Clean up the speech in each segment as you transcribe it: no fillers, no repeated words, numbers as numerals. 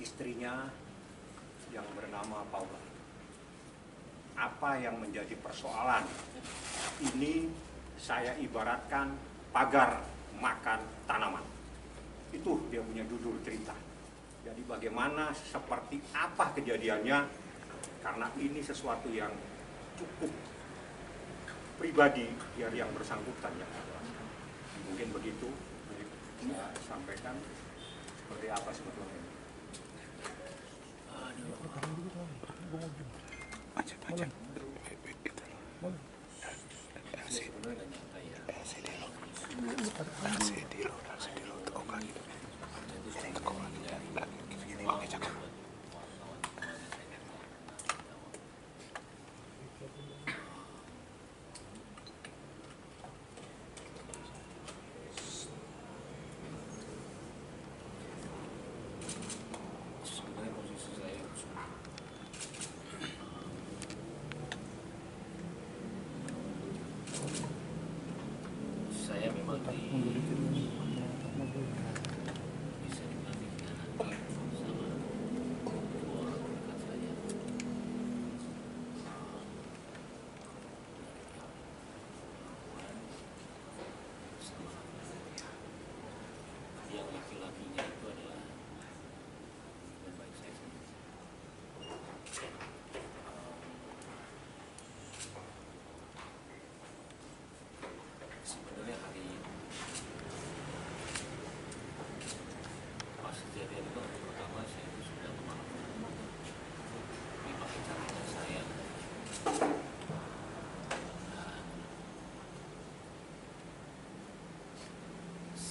istrinya yang bernama Paula. Apa yang menjadi persoalan ini saya ibaratkan pagar makan tanaman. Itu dia punya judul cerita. Jadi bagaimana, seperti apa kejadiannya, karena ini sesuatu yang cukup pribadi dari yang bersangkutan ya. Mungkin begitu saya sampaikan seperti apa sebetulnya.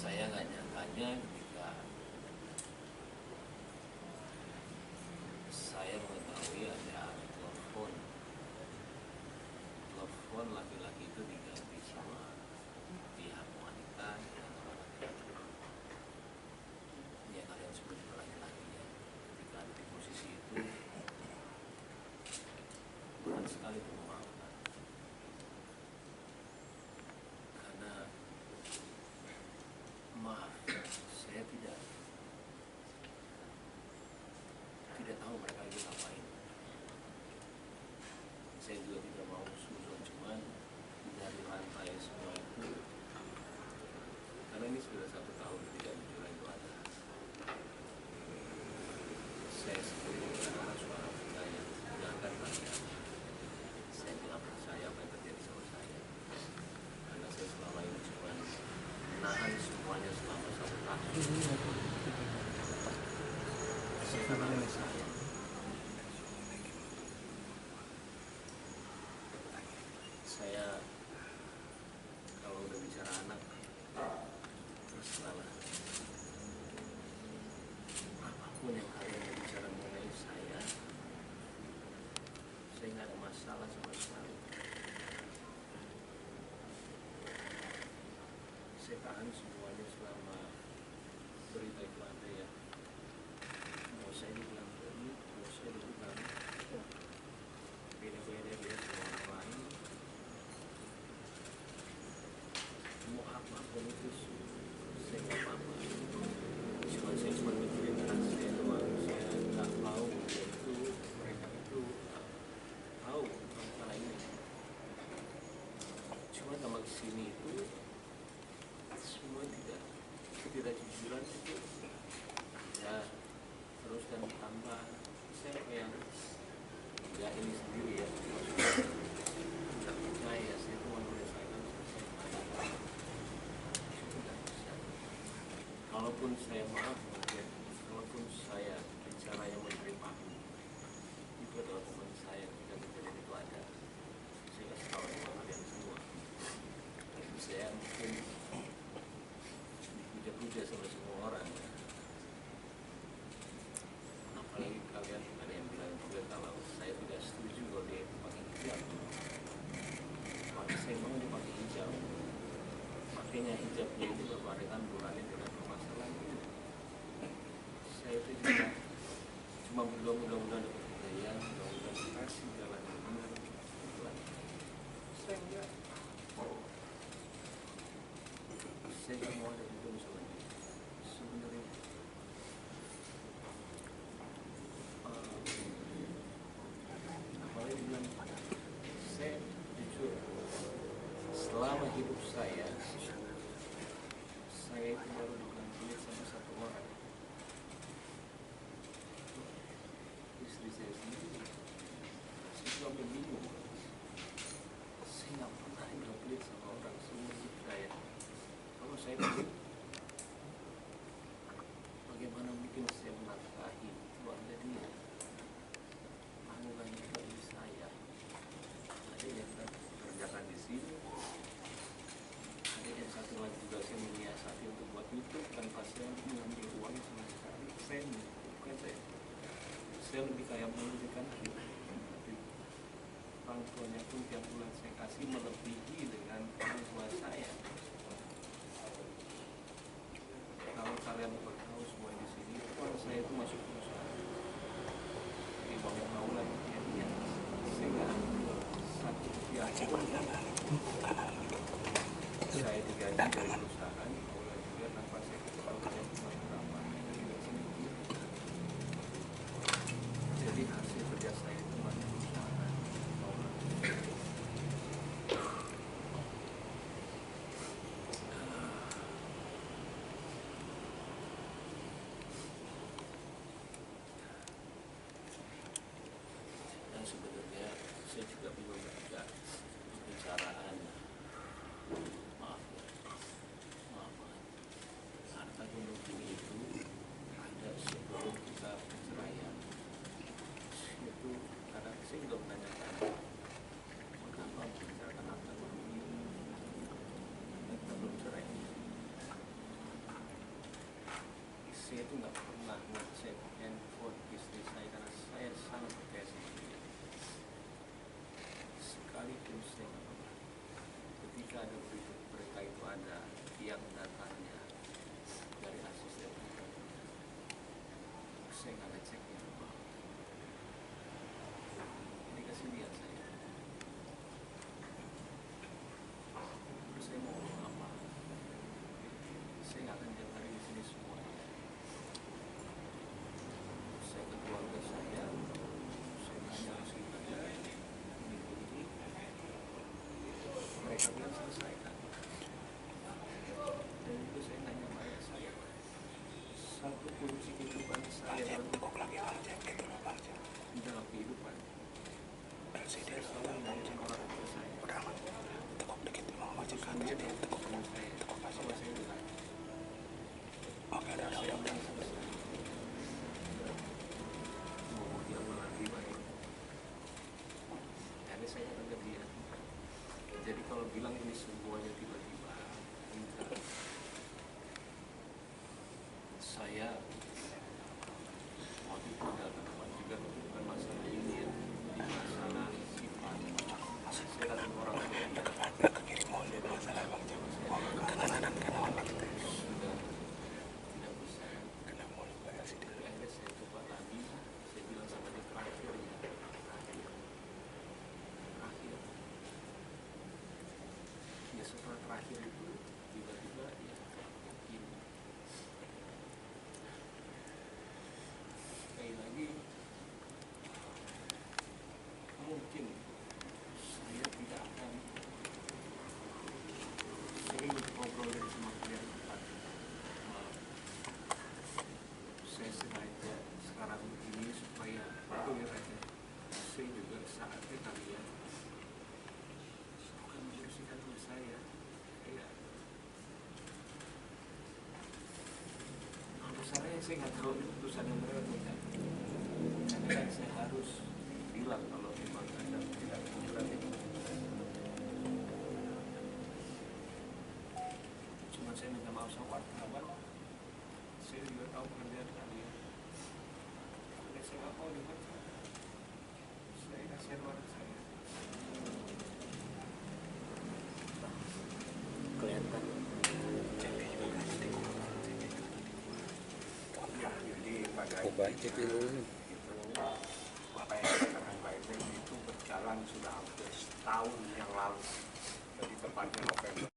Saya nggak nyangkanya ketika saya mengetahui ada telepon laki-laki itu diganti sama pihak wanita yang ya kalian sebut laki-lakinya. Ketika ada di posisi itu berat sekali untuk memaafkan, karena maaf, saya tidak tahu mereka itu ngapain. Saya juga tidak mau suzon, cuman dari rantai semua itu, karena ini sudah 1 tahun tidak muncul itu ada. Saya sendiri adalah suara kita yang mendengarkan kalian. Saya tidak percaya apa yang terjadi sama saya, karena saya selama ini cuma menahan semuanya selama 1 tahun. Saya karena saya kalau udah bicara anak terus salah, apapun yang kalian bicara mengenai saya nggak ada masalah sama sekali. Saya tahan semuanya selama berita itu ada ya. Mau saya dibilang ini, mau saya dibilang beda-beda dia sama orang lain. Mau apapun itu saya nggak apa-apa. Saya cuma mikirin anak saya doang. Saya nggak mau mereka itu tahu masalah ini. Cuma sama kesini itu semua ketidakjujuran itu ya terus dan ditambah saya kayak nggak ini sendiri ya, nggak percaya saya itu menyelesaikan selesai. Kalaupun saya maaf, kalaupun saya bicara yang menerima itu adalah teman saya ketika kejadian itu ada, saya kasih tahu sama kalian semua. Tapi saya mungkin dipuja-puja sama semua orang, apalagi kalian ada yang bilang juga kalau saya tidak setuju kalau dia pakai hijab. Maka saya mau dia pakai hijab. Pakainya hijabnya itu berbarengan bulannya dengan permasalahan itu. Saya itu juga cuma mudah-mudahan dapat hidayah, mudah-mudahan dikasih jalan yang benar. Saya nggak mau ada itu sama dia. Sebenarnya Saya lebih kayak menunjukkan orang tuanya pun tiap bulan saya kasih melebihi dengan orang tua saya. Kalau kalian tahu semua di sini, uang saya itu masuk perusahaan. Jadi mau lagi dia sehingga satu rupiah pun saya digaji dari perusahaan, mau lagi juga tanpa saya tahu saya cuma berapa. Jadi hasil kerja saya itu masuk perusahaan. Dan sebenarnya saya juga bingung ketika pembicaraan maaf harta gunung tinggi itu ada sebelum kita perceraian. Itu kadang saya juga menanyakan mengapa membicarakan harta gunung tinggi dan kita belum cerai. Saya itu nggak pernah ngecek handphone istri saya karena saya sangat percaya sama dia. Sekalipun saya nggak pernah. Ketika ada berita itu ada yang datanya dari asisten, saya nggak ngeceknya. Ini kasih lihat saya. Terus saya mau ngomong apa? Saya nggak akan jalan di sini semuanya. Saya ke keluarga saya tanya semuanya ini mereka bilang selesaikan. Dan itu saya nanya sama ayah saya, satu kunci kehidupan saya dalam kehidupan, saya selalu menanyakan orang tua saya. Terus dia bilang sama saya, sama saya bilang, saya bilang selesai. Mau dia lagi baik. Akhirnya saya kata ke dia, jadi kalau bilang ini semuanya tiba-tiba, enggak. Saya waktu itu teman juga bukan masalah ini ya, di masalah sifat. Saya datang orang tua sudah tidak bisa. Akhirnya saya coba lagi, saya bilang sama dia terakhir. Ya setelah terakhir itu tiba-tiba ya yakin. Sekali lagi mungkin saya tidak akan sering ngobrol dari semua kalian tempat. Saya sengaja sekarang ini supaya clear aja. Saya juga saatnya kalian bukan membersihkan diri saya. Ya. Besarnya saya nggak tahu itu putusan yang benar atau tidak. Karena kan saya harus bilang kalau memang ada tidak benar itu. Cuma saya minta maaf sama wartawan. Saya juga tahu pekerjaan kalian. Karena saya nggak mau dibaca. Saya kasihan orang saya. Kelihatan. Ya, jadi pada itu apa yang dikatakan Pak Efendi itu berjalan sudah hampir setahun yang lalu, jadi tepatnya November.